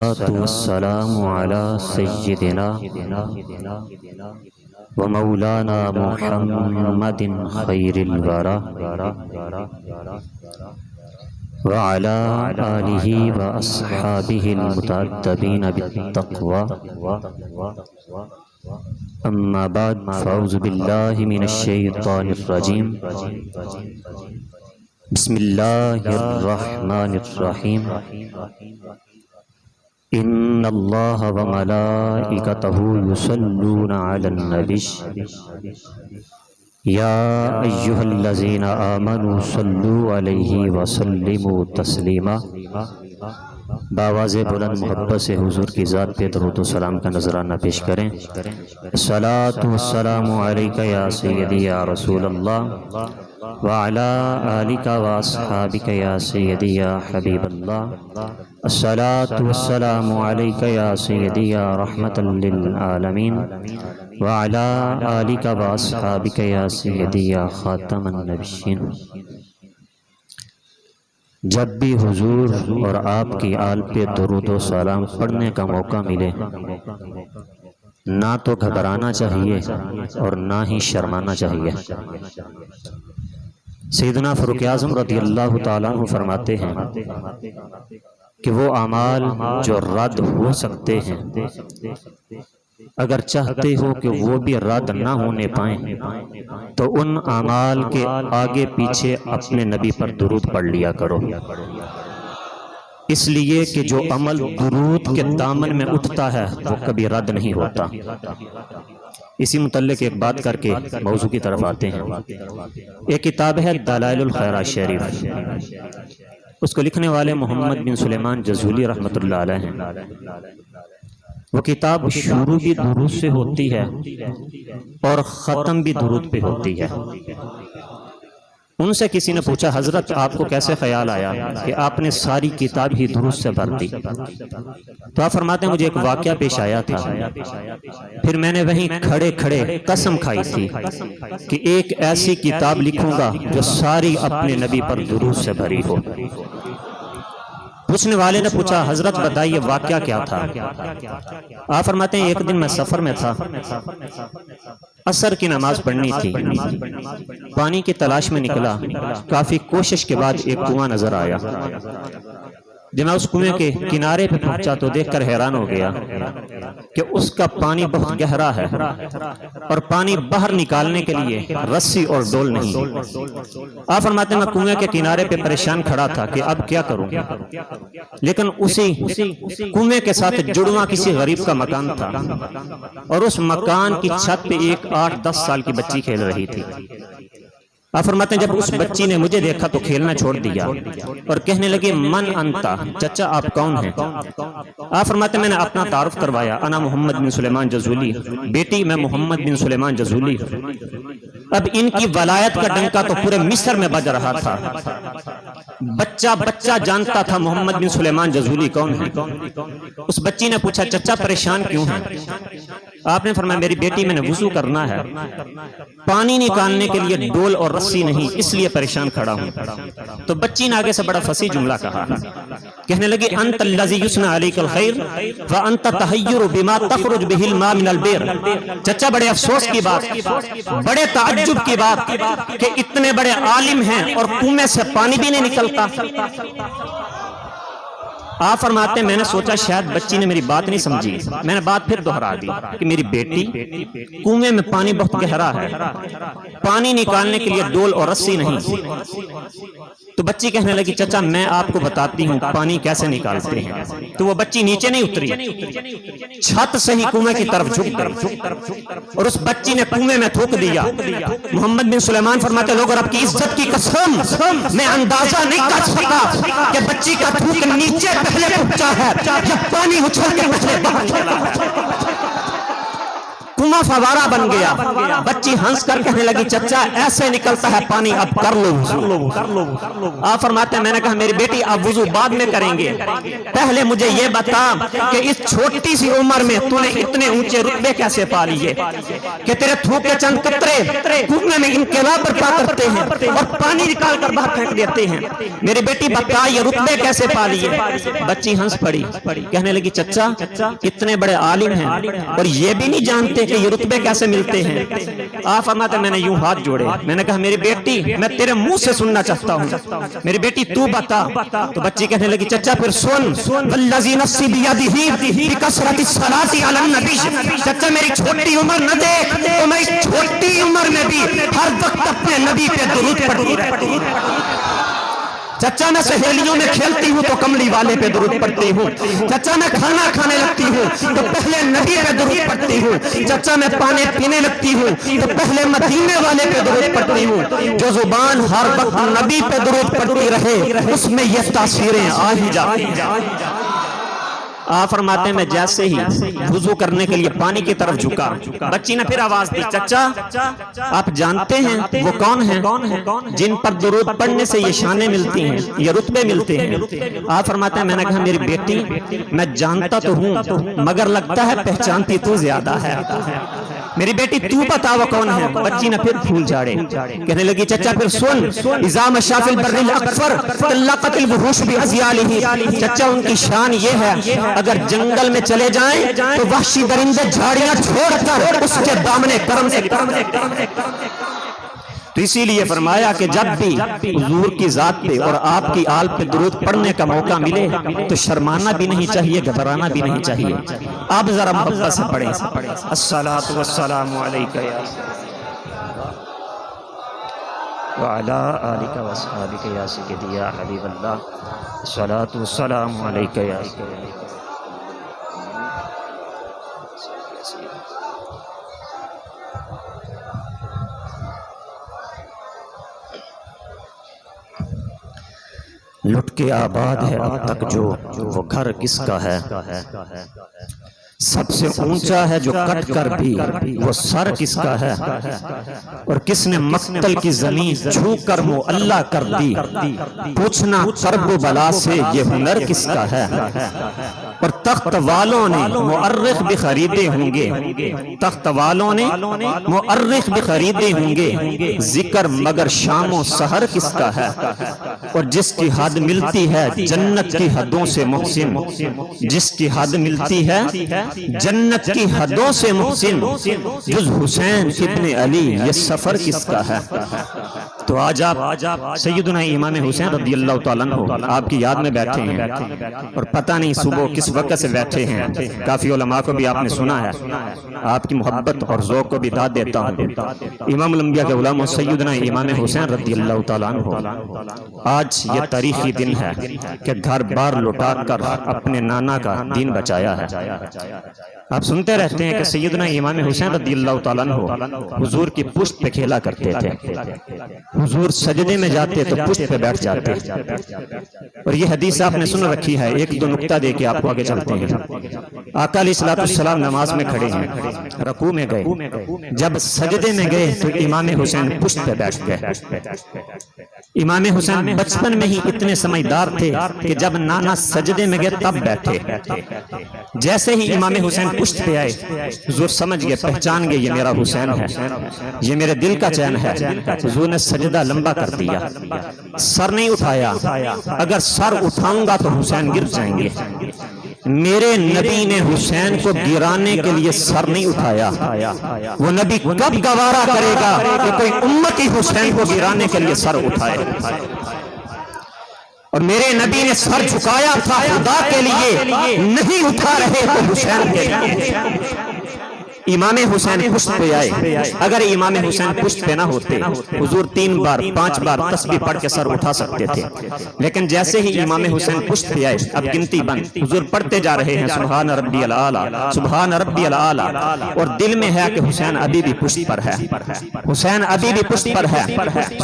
والسلام على سيدنا ومولانا محمد خير الورى وعلى آله وأصحابه المتأدبين بالتقوى أما بعد فأعوذ بالله من الشيطان الرجيم بسم الله الرحمن الرحيم ان اللہ وملائکتہ یصلون علی النبی یا ایہا الذین آمنوا صلوا علیہ وسلموا تسلیما۔ بآواز بلند محبت سے حضور کی ذات پہ درود و سلام کا نذرانہ پیش کریں۔ الصلاۃ والسلام علیک یا سیدی یا رسول اللہ وعلی آلک واصحابک یا سیدی یا حبیب اللہ۔ الصلاۃ والسلام علیک یا سیدی یا رحمۃ للعالمین وعلی آلک واصحابک یا سیدی یا خاتم النبیین۔ جب بھی حضور اور آپ کی آل پہ درود و سلام پڑھنے کا موقع ملے، نہ تو گھبرانا چاہیے اور نہ ہی شرمانا چاہیے۔ سیدنا فاروق اعظم رضی اللہ تعالیٰ عنہ فرماتے ہیں کہ وہ اعمال جو رد ہو سکتے ہیں، اگر چاہتے ہو کہ وہ بھی رد نہ ہونے پائیں تو ان اعمال کے آگے پیچھے اپنے نبی پر درود پڑھ لیا کرو، اس لیے کہ جو عمل درود کے دامن میں اٹھتا ہے وہ کبھی رد نہیں ہوتا۔ اسی متعلق ایک بات کر کے موضوع کی طرف آتے ہیں۔ ایک کتاب ہے دلائل الخیرات شریف، اس کو لکھنے والے محمد بن سلیمان جزولی رحمۃ اللہ علیہ ہیں۔ وہ کتاب شروع بھی درود سے ہوتی ہے اور ختم بھی درود پہ ہوتی ہے۔ ان سے کسی نے پوچھا، حضرت آپ کو کیسے خیال آیا کہ آپ نے ساری کتاب ہی درود سے بھر دی؟ تو آپ فرماتے ہیں مجھے ایک واقعہ پیش آیا تھا، پھر میں نے وہیں کھڑے کھڑے قسم کھائی تھی کہ ایک ایسی کتاب لکھوں گا جو ساری اپنے نبی پر درود سے بھری ہو۔ پوچھنے والے نے پوچھا، حضرت بتائیے واقعہ کیا تھا؟ آپ فرماتے ہیں ایک دن میں سفر میں تھا، عصر کی نماز پڑھنی تھی، پانی کی تلاش میں نکلا، کافی کوشش کے بعد ایک کنواں نظر آیا۔ جب میں اس کنویں کے کنارے پہ پہنچا تو دیکھ کر حیران ہو گیا کہ اس کا پانی بہت گہرا ہے اور پانی باہر نکالنے کے لیے رسی اور ڈول نہیں۔ آپ فرماتے ہیں میں کنویں کے کنارے پہ پریشان کھڑا تھا کہ اب کیا کروں، لیکن اسی کنویں کے ساتھ جڑواں کسی غریب کا مکان تھا اور اس مکان کی چھت پہ ایک 8-10 سال کی بچی کھیل رہی تھی۔ آپ فرماتے ہیں جب اس بچی نے مجھے دیکھا تو کھیلنا چھوڑ دیا اور کہنے لگی من انتا، چچا آپ کون ہیں؟ آپ فرماتے ہیں میں نے اپنا تعارف کروایا، انا محمد بن سلیمان جزولی، بیٹی میں محمد بن سلیمان جزولی۔ اب ان کی ولایت کا ڈنکا تو پورے مصر میں بج رہا تھا، بچہ جانتا تھا محمد بن سلیمان جزولی کون ہے۔ اس بچی نے پوچھا چچا پریشان کیوں ہیں؟ آپ نے فرمایا میری بیٹی میں نے وضو کرنا ہے، پانی نکالنے کے لیے ڈول اور رسی نہیں، اس لیے پریشان کھڑا ہوں۔ تو بچی نے آگے سے بڑا فصیح جملہ کہا، کہنے لگی انت الذی یثنی علیک الخیر وانت تحیر بما تخرج بہ الماء من البئر۔ چچا بڑے افسوس کی بات، بڑے تعجب کی بات کہ اتنے بڑے عالم ہیں اور کنویں سے پانی بھی نہیں نکلتا۔ آپ فرماتے ہیں میں نے سوچا شاید بچی نے میری بات نہیں سمجھی، میں نے بات پھر دہرا دی کہ میری بیٹی کنویں میں پانی بہت گہرا ہے، پانی نکالنے کے لیے ڈول اور رسی نہیں۔ تو بچی کہنے لگی چچا میں آپ کو بتاتی ہوں پانی کیسے نکالتے ہیں۔ تو وہ بچی نیچے نہیں اتری، چھت سے ہی کنویں کی طرف جھک گئی اور اس بچی نے کنویں میں تھوک دیا۔ محمد بن سلیمان فرماتے لوگ رب کی عزت کی قسم میں اندازہ نہیں کر سکا کہ بچی کا تھوک نیچے پہلے پہنچا ہے جب پانی اچھل کے پہلے باہر چلا ہے۔ کنواں فوارہ بن گیا۔ بچی ہنس کر کہنے لگی چچا ایسے نکلتا ہے پانی، اب کر لو وضو۔ آپ فرماتے ہیں میں نے کہا میری بیٹی اب وضو بعد میں کریں گے، پہلے مجھے یہ بتا کہ اس چھوٹی سی عمر میں تو نے اتنے اونچے رتبے کیسے پا لیے کہ تیرے تھوک کے چند قطرے کنویں میں انقلاب برپا کرتے ہیں اور پانی نکال کر باہر پھینک دیتے ہیں، میری بیٹی بتا یہ رتبے کیسے پا لیے؟ بچی ہنس پڑی، کہنے لگی چچا اتنے بڑے عالم ہیں اور یہ بھی نہیں جانتے کہ یہ رتبے کیسے ملتے ہیں؟ آپ فرماتے ہیں میں نے یوں ہاتھ جوڑے، میں نے کہا میری بیٹی میں تیرے منہ سے سننا چاہتا ہوں، میری بیٹی تو بتا۔ تو بچی کہنے لگی چچا پھر سن، والذی نفسی بیدہ بکثرۃ الصلاۃ علی النبی، چچا میری چھوٹی عمر نہ دیکھ تو میں اس چھوٹی عمر میں بھی ہر وقت اپنے نبی پہ درود پڑھتی رہتی ہوں۔ چچا میں سہیلیوں میں کھیلتی ہوں تو کملی والے پہ درود پڑھتی ہوں، چچا میں کھانا کھانے لگتی ہوں تو پہلے نبی پہ درود پڑھتی ہوں، چچا میں پانی پینے لگتی ہوں تو پہلے مدینے والے پہ درود پڑھتی ہوں۔ جو زبان ہر وقت نبی پہ درود پڑھتی رہے اس میں یہ تاثیریں آ ہی جاتی ہیں۔ آپ فرماتے ہیں میں جیسے ہی وضو کرنے کے لیے پانی کی طرف جھکا، بچی نے پھر آواز دی چچا آپ جانتے ہیں وہ کون ہیں جن پر درود پڑھنے سے یہ شانیں ملتی ہیں، یہ رتبے ملتے ہیں؟ آپ فرماتے ہیں میں نے کہا میری بیٹی میں جانتا تو ہوں مگر لگتا ہے پہچانتی تو زیادہ ہے، میری بیٹی تو بتا وہ کون ہے؟ بچی نے پھر پھول جھاڑے، کہنے لگی چچا پھر سن، اذا مشى في البر الاکفر طلقت الوحوش بازیالہ، چچا ان کی شان یہ ہے اگر جنگل میں چلے جائیں تو وحشی درندے جھاڑیاں چھوڑ کر اس کے دامنے کرم سے تو اسی لیے فرمایا کہ جب بھی حضور کی ذات پہ اور آپ کی آل پہ درود پڑھنے کا موقع ملے تو شرمانا بھی نہیں چاہیے، گھبرانا بھی نہیں چاہیے۔ آپ ذرا محبت سے پڑھیں، الصلاۃ والسلام علیک یا وعلی آلک واصحابک یا سیدی یا حبیب اللہ، الصلاۃ والسلام علیک یا لٹ کے آباد ہے اب تک جو وہ گھر کس کا ہے، سب سے اونچا ہے جو کٹ کر بھی وہ سر کس کا ہے، اور کس نے مقتل کی زمین چھو کر معلّہ کر دی، پوچھنا کرب و بلا سے یہ ہنر کس کا ہے، اور تخت والوں نے مؤرخ بھی خریدے ہوں گے، تخت والوں نے مؤرخ بھی خریدے ہوں گے، ذکر مگر شام و سحر کس کا ہے، اور جس کی حد ملتی ہے جنت کی حدوں سے محسن، جس کی حد ملتی ہے جنت کی حدوں سے محسن، جز حسین ابن علی یہ سفر کس کا ہے۔ تو آج آپ سیدنا امام حسین رضی اللہ تعالیٰ عنہ آپ کی یاد میں بیٹھے ہیں اور پتہ نہیں صبح کس وقت سے بیٹھے ہیں، کافی علماء کو بھی آپ نے سنا ہے، آپ کی محبت اور ذوق کو بھی داد دیتا ہوں۔ امام الانبیاء کے غلام سیدنا امام حسین رضی اللہ تعالیٰ عنہ، آج یہ تاریخی دن ہے کہ گھر بار لوٹا کر اپنے نانا کا دین بچایا ہے۔ آپ سنتے رہتے ہیں کہ سیدنا امام حسین رضی اللہ تعالیٰ عنہ حضور کی پشت پہ کھیلا کرتے تھے، حضور سجدے میں جاتے تو پشت پہ بیٹھ جاتے، اور یہ حدیث آپ نے سن رکھی ہے۔ ایک دو نقطہ دے کے آپ کو آگے چلتے ہیں۔ آقا علیہ السلام نماز میں کھڑے ہیں، رکوع میں گئے، جب سجدے میں گئے تو امام حسین پشت پہ بیٹھ گئے۔ امام حسین بچپن میں ہی اتنے سمجھدار تھے کہ جب نانا سجدے میں گئے تب بیٹھے، جیسے ہی امام حسین پشت پہ آئے حضور سمجھ گئے، پہچان گئے یہ میرا حسین ہے، یہ میرے دل کا چین ہے۔ حضور نے سجدہ لمبا کر دیا، سر نہیں اٹھایا، اگر سر اٹھاؤں گا تو حسین گر جائیں گے، میرے نبی نے حسین کو گرانے کے لیے سر نہیں اٹھایا۔ وہ نبی کب گوارا کرے گا کہ کوئی امتی حسین کو گرانے کے لیے سر اٹھائے؟ اور میرے نبی نے سر جھکایا تھا خدا کے لیے، نہیں اٹھا رہے تو حسین کے لیے۔ امام حسین پشت پہ آئے، اگر امام حسین پشت پہ نہ ہوتے حضور 3 بار 5 بار تسبیح پڑھ کے سر اٹھا سکتے تھے، لیکن جیسے ہی امام حسین پشت پہ آئے اب گنتی بند، حضور پڑھتے جا رہے ہیں سبحان ربی الاعلیٰ سبحان ربی الاعلیٰ، اور دل میں ہے کہ حسین ابھی بھی پشت پر ہے، حسین ابھی بھی پشت پر ہے،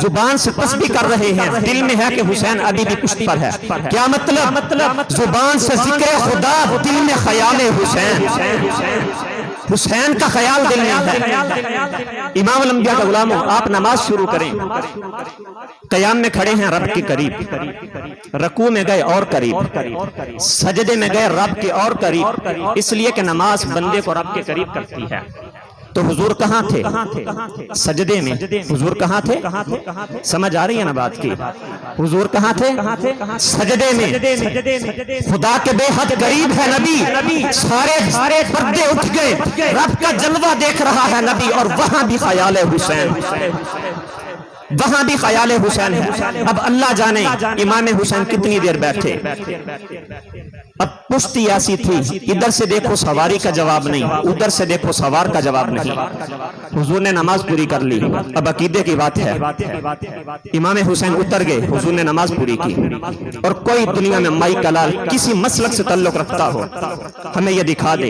زبان سے تسبیح کر رہے ہیں، دل میں ہے کہ حسین ابھی بھی پشت پر ہے۔ کیا مطلب؟ زبان سے ذکر خدا، دل میں خیال حسین۔ حسین کا خیال دل میں ہے۔ امام الانبیاء کا غلاموں، آپ نماز شروع کریں، قیام میں کھڑے ہیں رب کے قریب، رکوع میں گئے اور قریب، سجدے میں گئے رب کے اور قریب، اس لیے کہ نماز بندے کو رب کے قریب کرتی ہے۔ تو حضور کہاں تھے؟ سجدے میں۔ حضور کہاں تھے؟ سمجھ آ رہی ہے نا بات کی؟ حضور کہاں تھے؟ سجدے میں۔ خدا کے بے حد قریب ہے نبی، سارے پردے اٹھ گئے، رب کا جلوہ دیکھ رہا ہے نبی، اور وہاں بھی خیال حسین، وہاں بھی خیال حسین ہے۔ اب اللہ جانے امام حسین کتنی دیر بیٹھے۔ اب پشتی ایسی تھی، ادھر سے دیکھو سواری کا جواب نہیں، ادھر سے دیکھو سوار کا جواب نہیں۔ حضور نے نماز پوری کر لی۔ اب عقیدے کی بات ہے، امام حسین اتر گئے، حضور نے نماز پوری کی۔ اور کوئی دنیا میں مائی کلال کسی مسلک سے تعلق رکھتا ہو، ہمیں یہ دکھا دے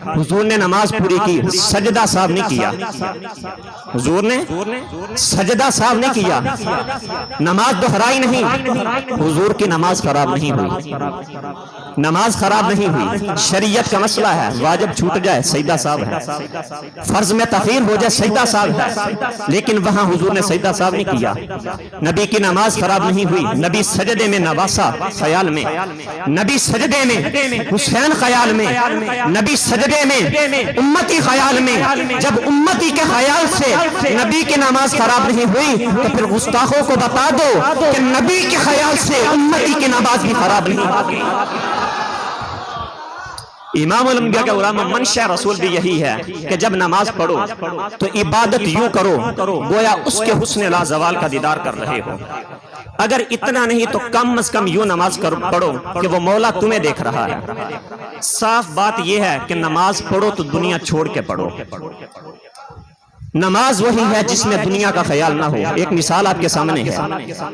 حضور نے نماز پوری کی، سجدہ صاحب نہیں کیا، حضور نے سجدہ صاحب نہیں کیا، نماز دہرائی نہیں، حضور کی نماز خراب نہیں ہوئی، نماز خراب نہیں ہوئی۔ شریعت کا مسئلہ ہے، واجب چھوٹ جائے سجدہ صاحب ہے، فرض میں تاخیر ہو جائے سجدہ صاحب ہے، لیکن وہاں حضور نے سجدہ صاحب نہیں کیا۔ نبی کی نماز خراب نہیں ہوئی، نبی سجدے میں نواسا خیال میں، نبی سجدے میں حسین خیال میں، نبی سجدے میں امتی خیال میں۔ جب امتی کے خیال سے نبی کی نماز خراب نہیں ہوئی تو پھر گستاخوں کو بتا دو کہ نبی کے خیال سے امتی کی نماز بھی خراب نہیں ہوگی۔ امام الانبیاء کا علامہ منشا رسول بھی یہی ہے کہ جب نماز پڑھو تو عبادت یوں کرو گویا اس کے حسن لازوال کا دیدار کر رہے ہو۔ اگر اتنا نہیں تو کم از کم یوں نماز پڑھو کہ وہ مولا تمہیں دیکھ رہا ہے۔ صاف بات یہ ہے کہ نماز پڑھو تو دنیا چھوڑ کے پڑھو۔ نماز وہی ہے جس میں دنیا کا خیال نہ ہو۔ ایک مثال آپ کے سامنے ہے،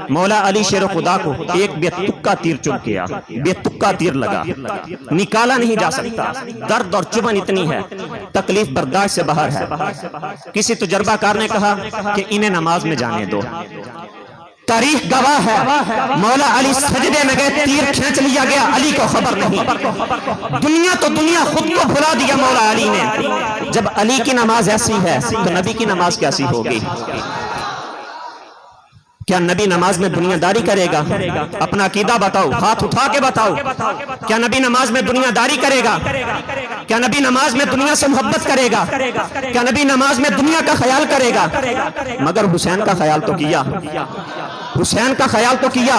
مولا علی شیر خدا کو ایک بے تکا تیر چبھ گیا، بے تکا تیر لگا، نکالا نہیں جا سکتا، درد اور چبھن اتنی ہے، تکلیف برداشت سے باہر ہے۔ کسی تجربہ کار نے کہا کہ انہیں نماز میں جانے دو۔ تاریخ گواہ ہے، مولا علی سجدے میں گئے، تیر کھینچ لیا گیا، علی کو خبر نہیں۔ دنیا تو دنیا خود کو بھلا دیا مولا علی نے۔ جب علی کی نماز ایسی ہے تو نبی کی نماز کیسی ہوگی؟ کیا نبی نماز میں دنیا داری کرے گا؟ اپنا عقیدہ بتاؤ، ہاتھ اٹھا کے بتاؤ۔ کیا نبی نماز میں دنیا داری کرے گا؟ کیا نبی نماز میں دنیا سے محبت کرے گا؟ کیا نبی نماز میں دنیا کا خیال کرے گا؟ مگر حسین کا خیال تو کیا، حسین کا خیال تو کیا۔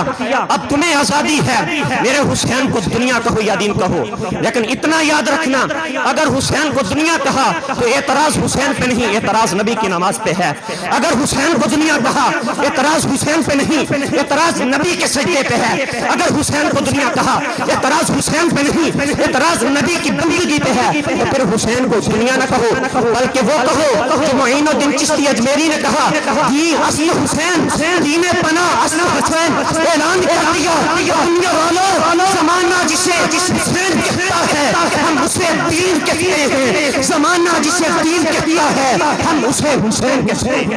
اب تمہیں آزادی ہے، میرے حسین کو دنیا کہو یا دین کہو، لیکن اتنا یاد رکھنا اگر حسین کو دنیا کہا تو اعتراض حسین پہ نہیں، اعتراض نبی کی نماز پہ ہے۔ اگر حسین کو دنیا کہا اعتراض حسین پہ نہیں، اعتراض نبی کے سجدے پہ ہے۔ اگر حسین کو دنیا کہا اعتراض حسین پہ نہیں، اعتراض نبی کی بندگی پہ ہے، تو پھر حسین کو دنیا نہ کہو بلکہ وہ کہو کہ معین الدین چشتی اجمیری نے کہا دین اصل حسین، دین پناہ اصل حسین، اعلان کر دیا دنیا والوں، زمانہ جسے حسین کہتا ہے ہم اسے دین کہتے ہیں، زمانہ جسے دین کہتا ہے ہم اسے حسین کہتے ہیں۔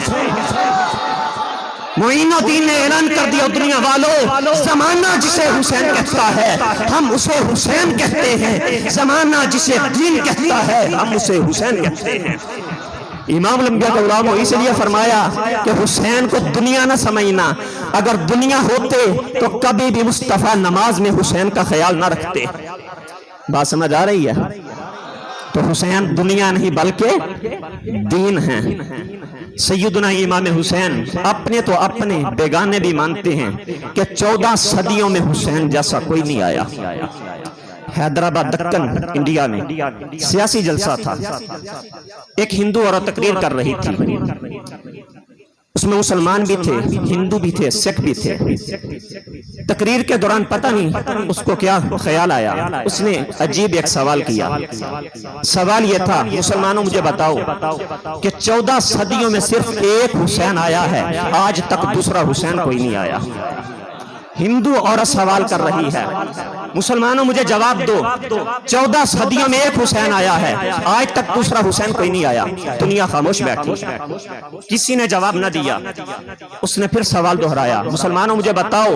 معین الدین نے اعلان کر دیا دنیا والوں، زمانہ جسے حسین کہتا ہے ہم اسے حسین کہتے ہیں، زمانہ جسے دین کہتا ہے ہم اسے حسین کہتے ہیں۔ امام الانبیاء کا غلام اس لیے فرمایا کہ حسین کو دنیا نہ سمجھنا، اگر دنیا ہوتے تو کبھی بھی مصطفیٰ نماز میں حسین کا خیال نہ رکھتے۔ بات سمجھ آ رہی ہے؟ تو حسین دنیا نہیں بلکہ دین ہیں۔ سیدنا امام حسین اپنے تو اپنے بیگانے بھی مانتے ہیں کہ 14 صدیوں میں حسین جیسا کوئی نہیں آیا۔ حیدرآباد دکن انڈیا میں سیاسی جلسہ تھا، ایک ہندو عورت تقریر کر رہی تھی، اس میں مسلمان بھی تھے، ہندو بھی تھے، سکھ بھی تھے۔ تقریر کے دوران پتہ نہیں اس کو کیا خیال آیا، اس نے عجیب ایک سوال کیا۔ سوال یہ تھا، مسلمانوں مجھے بتاؤ کہ 14 صدیوں میں صرف ایک حسین آیا ہے، آج تک دوسرا حسین کوئی نہیں آیا۔ ہندو عورت سوال کر رہی ہے، مسلمانوں مجھے جواب دو، 14 صدیوں میں ایک حسین آیا ہے، آج تک دوسرا حسین کوئی نہیں آیا۔ دنیا خاموش بیٹھی، کسی نے جواب نہ دیا۔ اس نے پھر سوال دہرایا، مسلمانوں مجھے بتاؤ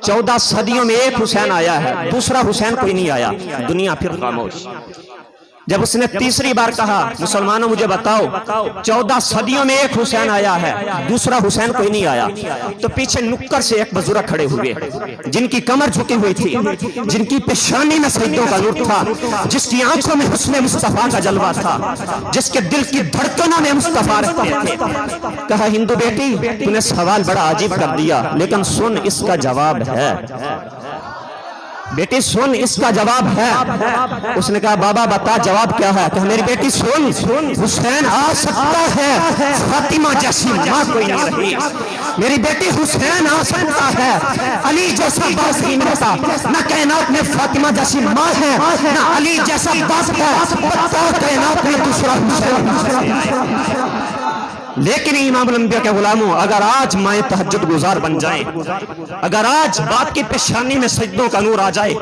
14 صدیوں میں ایک حسین آیا ہے، دوسرا حسین کوئی نہیں آیا۔ دنیا پھر خاموش۔ جب اس نے تیسری بار کہا مسلمانوں مجھے بتاؤ 14 صدیوں میں ایک حسین آیا ہے, دوسرا حسین کوئی نہیں آیا, تو پیچھے نکر سے ایک بزرگ کھڑے ہوئے جن کی کمر جھکی ہوئی تھی, جن کی پیشانی میں سجدوں کا نور تھا, جس کی آنکھوں میں حسن مصطفیٰ کا جلوہ تھا, جس کے دل کی دھڑکنوں میں مصطفیٰ رہتے تھے. کہا ہندو بیٹی تو نے سوال بڑا عجیب کر دیا, لیکن سن اس کا جواب ہے, بیٹی سن اس کا جواب ہے. اس نے کہا بابا بتا جواب کیا ہے. کہا میری بیٹی سن, حسین آ سکتا ہے, فاطمہ جیسی ماں کوئی نہیں رہی. میری بیٹی حسین آ سکتا ہے, علی جیسا باپ نہیں ملتا, نہ کائنات میں فاطمہ جیسی ماں ہے, نہ علی جیسا باپ ہے, بتا کائنات میں دوسرا حسین. لیکن امام الانبیاء کے غلاموں, اگر آج مائیں تہجد گزار بن جائیں, اگر آج باپ کی پیشانی میں سجدوں کا نور آ جائے,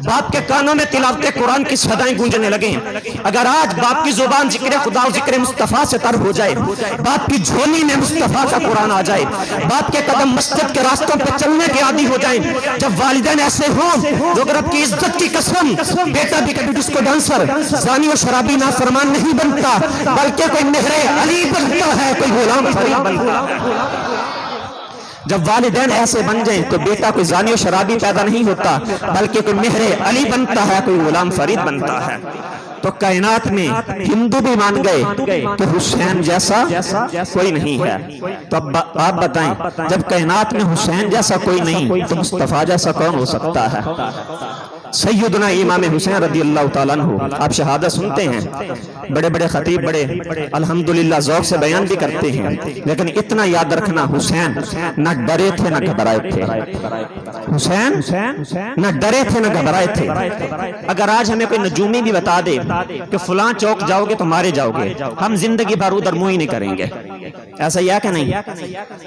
باپ کے کانوں میں تلاوت قرآن کی صدائیں گونجنے لگیں, اگر آج باپ کی زبان ذکر خدا و ذکر مصطفیٰ سے تر ہو جائے, باپ کی جھولی میں مصطفیٰ کا قرآن آ جائے, باپ کے قدم مسجد کے راستوں پہ چلنے کے عادی ہو جائیں, جب والدین ایسے ہوں جو رب کی عزت کی قسم, بیٹا بھی کبھی ڈسکو ڈانسر, زانی و شرابی نافرمان نہیں بنتا, بلکہ کوئی مہر علی بنتا ہے, کوئی غلام فرید بنتا ہے. جب والدین ایسے بن جائیں تو بیٹا کوئی زانی و شرابی پیدا نہیں ہوتا, بلکہ کوئی مہر علی بنتا ہے, کوئی غلام فرید بنتا ہے. تو کائنات میں ہندو بھی مان گئے کہ حسین جیسا کوئی نہیں ہے. تو اب آپ بتائیں, جب کائنات میں حسین جیسا کوئی نہیں تو مصطفیٰ جیسا کون ہو سکتا ہے؟ سیدنا امام حسین رضی اللہ تعالیٰ عنہ, آپ شہادت سنتے ہیں, بڑے بڑے خطیب بڑے الحمدللہ ذوق سے بیان بھی کرتے ہیں, لیکن اتنا یاد رکھنا حسین نہ ڈرے تھے نہ گھبرائے تھے. حسین نہ ڈرے تھے نہ گھبرائے تھے. اگر آج ہمیں کوئی نجومی بھی بتا دے کہ فلاں چوک جاؤ گے تو مارے جاؤ گے, ہم زندگی بھر ادھر منہ ہی نہیں کریں گے. ایسا ہی ہے کہ نہیں؟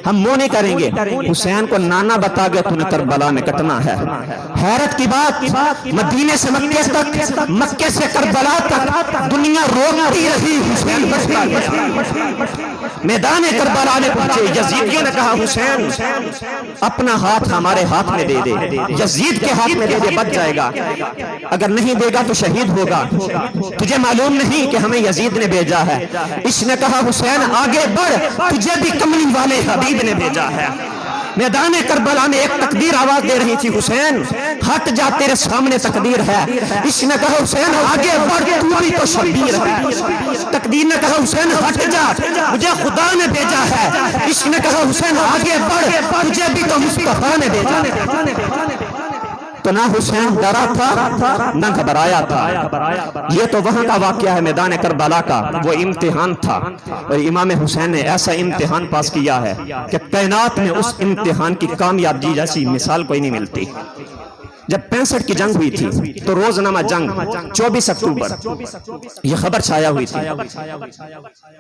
ہم منہ نہیں کریں گے. حسین کو نانا بتا گیا تو نے کربلا میں کٹنا ہے. حیرت کی بات, مدینے سے مکے تک, مکے سے کربلا تک دنیا روتی رہی, حسین بچتا گیا. میدان کربلا میں پہنچے, یزیدیوں نے کہا حسین اپنا ہاتھ ہمارے ہاتھ میں دے دے, یزید کے ہاتھ میں دے دے, بچ جائے گا, اگر نہیں دے گا تو شہید ہوگا. تجھے معلوم نہیں کہ ہمیں یزید نے بھیجا ہے؟ اس نے کہا حسین آگے بڑھ, تجھے بھی کملی والے حبیب نے بھیجا ہے. میدان کربلا میں ایک تقدیر آواز دے رہی تھی, حسین ہٹ جا تیرے سامنے تقدیر ہے. اس نے کہا حسین آگے بڑھ, تو بھی تو شبیر ہے. تقدیر نے کہا حسین ہٹ جا, مجھے خدا نے بھیجا ہے. اس نے کہا حسین آگے بڑھ, تجھے بھی تو مصطفیٰ نے بھیجا ہے. تو نہ حسین ڈرا تھا نہ گھبرایا تھا. یہ تو وہاں کا واقعہ ہے میدان کربلا کا, وہ امتحان تھا, اور امام حسین نے ایسا امتحان پاس کیا ہے کہ کائنات میں اس امتحان کی کامیابی جیسی مثال کوئی نہیں ملتی. جب 65 کی جنگ ہوئی تھی تو روزنامہ جنگ 24 اکتوبر یہ خبر چھایا ہوئی تھی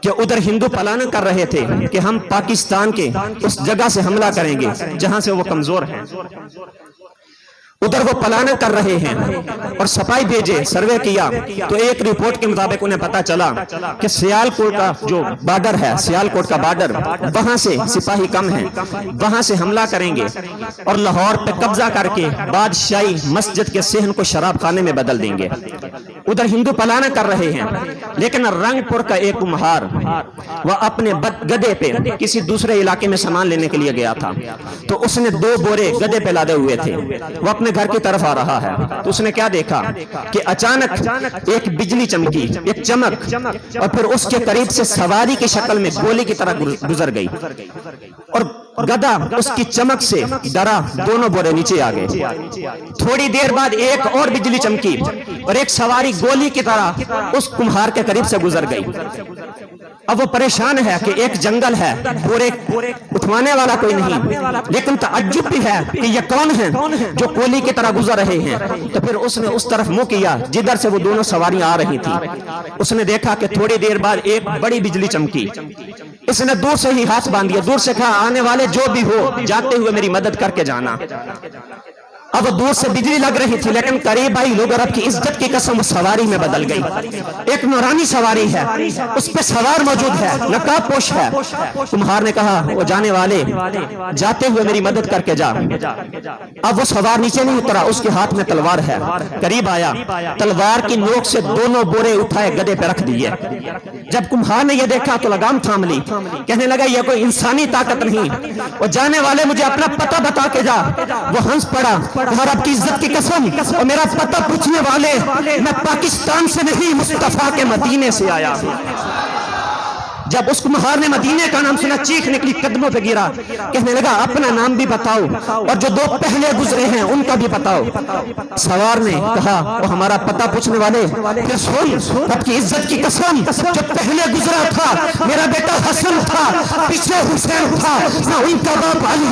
کہ ادھر ہندو پلان کر رہے تھے کہ ہم پاکستان کے اس جگہ سے حملہ کریں گے جہاں سے وہ کمزور ہیں. ادھر وہ پلاننگ کر رہے ہیں اور سپاہی بھیجے, سروے کیا تو ایک رپورٹ کے مطابق انہیں پتا چلا کہ سیالکوٹ کا جو بارڈر ہے, سیالکوٹ کا بارڈر, وہاں سے سپاہی کم ہیں, وہاں سے حملہ کریں گے اور لاہور پہ قبضہ کر کے بادشاہی مسجد کے صحن کو شراب خانے میں بدل دیں گے. ادھر ہندو پلاننگ کر رہے ہیں, لیکن رنگ پور کا ایک کمہار وہ اپنے گدے پہ کسی دوسرے علاقے میں سامان لینے کے لیے گیا تھا, تو اس نے 2 بورے گدے پہ لادے ہوئے تھے. وہ اپنے گھر کی طرف آ رہا ہے تو اس نے کیا دیکھا کہ اچانک ایک بجلی چمکی, ایک چمک, اور پھر اس کے قریب سے سواری کی شکل میں گولی کی طرح گزر گئی, اور گدھا اس کی چمک سے ڈرا, دونوں بورے نیچے آ گئے. تھوڑی دیر بعد ایک اور بجلی چمکی اور ایک سواری گولی کی طرح اس کمہار کے قریب سے گزر گئی. اب وہ پریشان ہے کہ ایک جنگل ہے, بورے اٹھوانے والا کوئی نہیں, لیکن تعجب بھی ہے کہ یہ کون ہیں جو گولی کی طرح گزر رہے ہیں. تو پھر اس نے اس طرف منہ کیا جدھر سے وہ دونوں سواریاں آ رہی تھی. اس نے دیکھا کہ تھوڑی دیر بعد ایک بڑی بجلی چمکی. اس نے دور سے ہی ہاتھ باندھ دیا, دور سے کہا آنے والے جو بھی ہو جاتے ہوئے میری مدد کر کے جانا. اب وہ دور سے بجلی لگ رہی تھی لیکن قریب آئی، لوگ رب کی عزت کی قسم وہ سواری میں بدل گئی. ایک نورانی سواری ہے، اس پہ سوار موجود ہے، نقاب پوش ہے. کمہار نے کہا وہ جانے والے جاتے ہوئے میری مدد کر کے جا. اب وہ سوار نیچے نہیں اترا، اس کے ہاتھ میں تلوار ہے. قریب آیا، تلوار کی نوک سے دونوں بورے اٹھائے گدے پہ رکھ دیے. جب کمہار نے یہ دیکھا تو لگام تھام لی، کہنے لگا یہ کوئی انسانی طاقت نہیں، وہ جانے والے مجھے اپنا پتہ بتا کے جا. وہ ہنس پڑا، کہا رب کی عزت کی قسم اور میرا پتہ پوچھنے والے، میں پاکستان سے نہیں مصطفیٰ کے مدینے سے آیا ہوں. جب اس کمہار نے مدینے کا نام سنا چیخ نکلی، قدموں پہ گرا، کہنے لگا اپنا نام بھی بتاؤ اور جو دو پہلے گزرے ہیں ان کا بھی بتاؤ. سوار نے کہا وہ ہمارا پتہ پوچھنے والے، پھر سن رب کی عزت کی قسم، جو پہلے گزرا تھا میرا بیٹا حسن تھا، پیچھے حسین تھا، نہ ان کا باپ علی.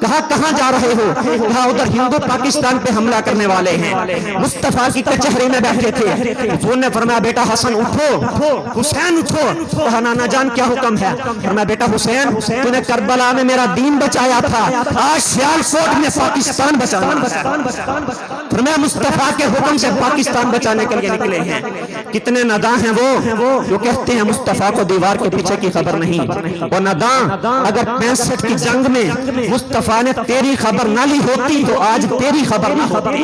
کہا کہاں جا رہے ہو؟ کہا ادھر ہندو پاکستان پہ حملہ کرنے والے ہیں. مصطفیٰ کی کچہری میں بیٹھے تھے. حضور نے فرمایا بیٹا حسن اٹھو، حسین اٹھو. کہا نانا جان کیا حکم ہے؟ فرمایا بیٹا حسین تو نے کربلا میں میرا دین بچایا تھا، آج سیالکوٹ میں پاکستان بچانا. فرمایا مصطفیٰ کے حکم سے پاکستان بچانے کے لیے نکلے ہیں. کتنے ناداں ہیں وہ جو کہتے ہیں مصطفیٰ کو دیوار کے پیچھے کی خبر نہیں. اور ناداں اگر 65 کی جنگ میں مصطفیٰ نے تیری خبر نہ لی ہوتی تو آج تیری خبر نہ ہوتی.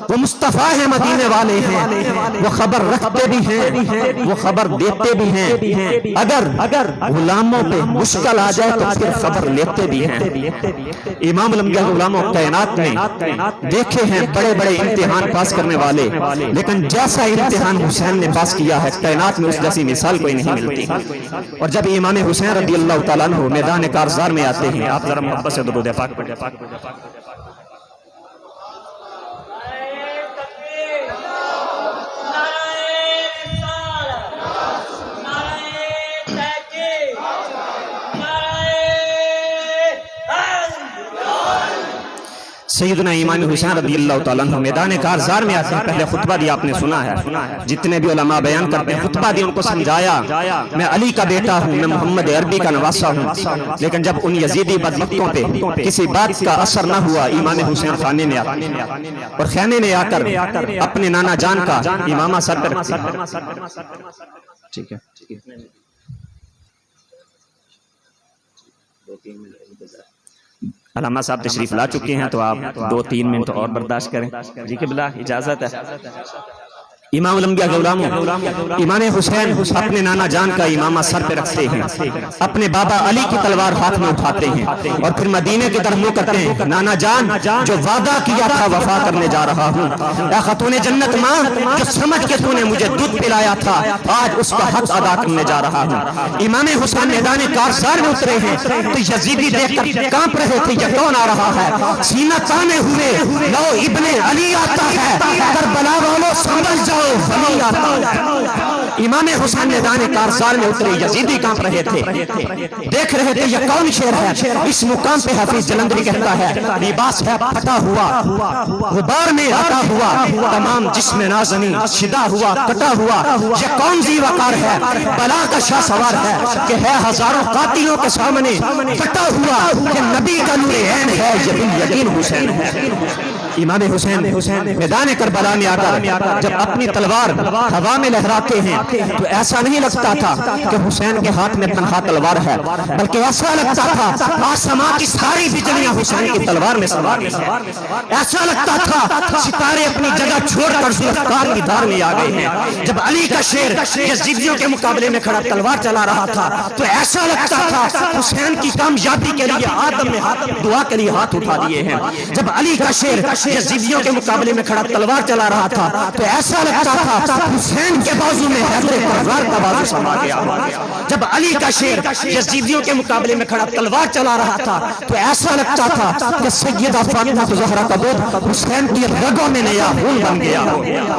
وہ مصطفیٰ ہیں، مدینے والے ہیں، وہ خبر رکھتے بھی ہیں، وہ خبر دیتے بھی ہیں. اگر غلاموں پہ مشکل آ جائے تو پھر خبر لیتے بھی ہیں. امام الانبیاء غلاموں کائنات میں دیکھے ہیں بڑے بڑے امتحان پاس کرنے والے، لیکن جیسا امتحان حسین نے پاس کیا ہے کائنات میں اس جیسی مثال کوئی نہیں ملتی. اور جب امام حسین رضی اللہ تعالیٰ عنہ میدان کارزار میں آتے ہیں، آپ ذرا محبت سے درود پاک پڑھیں. سیدنا امام حسین رضی اللہ تعالیٰ عنہ میدان کارزار میں آتے ہیں. پہلے خطبہ دیا آپ نے سنا ہے، جتنے بھی علماء بیان کرتے ہیں خطبہ دیا، ان کو سمجھایا میں علی کا بیٹا ہوں، میں محمد عربی کا نواسہ ہوں. لیکن جب ان یزیدی بدبختوں پہ کسی بات کا اثر نہ ہوا، امام حسین خانے میں آتے اور خیمے میں آ کر اپنے نانا جان کا امامہ سر پر رکھتے ہیں. ٹھیک ہے علامہ صاحب تشریف لا چکے ہیں تو آپ 2-3 منٹ اور برداشت کریں. جی قبلہ اجازت ہے. امام الانبیاء غلاموں امام حسین اپنے نانا جان کا امامہ سر پہ رکھتے ہیں، اپنے بابا علی کی تلوار ہاتھ میں اٹھاتے ہیں اور پھر مدینے کی طرف منہ کرتے ہیں. نانا جان جو وعدہ کیا تھا وفا کرنے جا رہا ہوں. اے خاتون جنت ماں جو سمجھ کے تو نے مجھے دودھ پلایا تھا آج اس کا حق ادا کرنے جا رہا ہوں. امام حسین میدان کارزار میں اترے ہیں تو یزیدی دیکھ کر کانپ رہے تھے یہ کون آ رہا ہے. سینہ تانے ہوئے لو ابن علی آتا ہے، کربلا والوں سمجھ جاؤ ولی آتا ہے. امام حسین میدان کارزار میں اترے، یزیدی کانپ رہے تھے، دیکھ رہے تھے یہ کون شیر ہے. اس مقام پہ حفیظ جلندری کہتا ہے لباس ہے پھٹا ہوا، غبار میں عطا ہوا، تمام جسم نازنی شدہ ہوا کٹا ہوا. یہ کون ذی وقار ہے، بلا کا شاہ سوار ہے کہ ہے ہزاروں قاتلوں کے سامنے پھٹا ہوا. یہ نبی کا نور عین ہے، یہ یقین حسین ہے. امام حسین میدان کربلا میں آ کر جب اپنی تلوار ہوا میں لہراتے ہیں تو ایسا نہیں لگتا تھا کہ حسین کے ہاتھ میں تنہا تلوار ہے، بلکہ ایسا لگتا تھا آسمان کی ساری بجلیاں حسین کی تلوار میں سوار ہیں. ایسا لگتا تھا ستارے اپنی جگہ چھوڑ کر ذوالفقار کی دھار میں آ گئے ہیں. جب علی کا شیر یزیدیوں کے مقابلے میں کھڑا تلوار چلا رہا تھا تو ایسا لگتا تھا حسین کی کامیابی کے لیے آدم نے دعا کے لیے ہاتھ اٹھا دیے ہیں. جب علی کا شیر یزیدیوں کے مقابلے میں کھڑا تلوار چلا رہا تھا تو ایسا لگتا تھا حسین کے بازو میں حیدر کرار کا بازو سما گیا. جب علی کا شیر یزیدیوں کے مقابلے میں کھڑا تلوار چلا رہا تھا تو ایسا لگتا تھا کہ سیدہ فاطمہ زہرا کا دودھ حسین کی رگوں میں نیا خون بن گیا.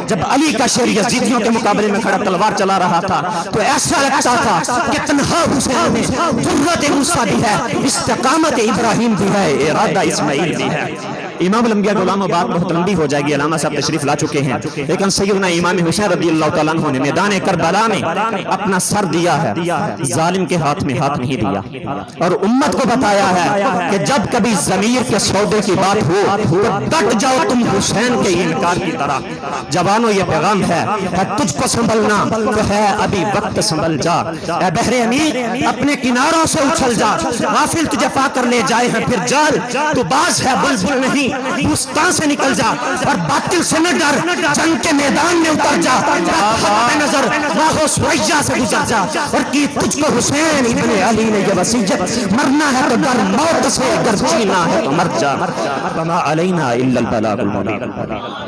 جب علی کا شیر یزیدیوں کے مقابلے میں کھڑا تلوار چلا رہا تھا تو ایسا لگتا تھا کہ تنہا حسین میں ضرورت موسیٰ بھی ہے، استقامت ابراہیم بھی ہے، ارادہ اسماعیل بھی ہے. امام الانبیاء غلام بات بہت لمبی ہو جائے گی، علامہ صاحب تشریف لا چکے ہیں، لیکن سیدنا امام حسین رضی اللہ تعالیٰ عنہ نے میدان کربلا میں اپنا سر دیا ہے، ظالم کے ہاتھ میں ہاتھ نہیں دیا، اور امت کو بتایا ہے کہ جب کبھی ضمیر کے سودے کی بات ہو تو ڈٹ جاؤ تم حسین کے انکار کی طرح۔ جوانوں یہ پیغام ہے تجھ کو سنبھلنا تو ہے ابھی وقت، سنبھل جا اے بحر امیر، اپنے کناروں سے اچھل جا، غافل تجھے پا کر لے جائے ہیں پھر جال، تو باز ہے بلبل نہیں، بوستان سے نکل جا اور باطل سے نہ ڈر، جنگ کے میدان میں اتر جا، خط نظر راہ و سویہ سے گزر جا، اور کی تجھ کو حسین ابن علی نے یہ وصیت، مرنا ہے تو ڈر موت سے، اگر جینا ہے تو مر جا، وما علینا الا البلاغ المبین۔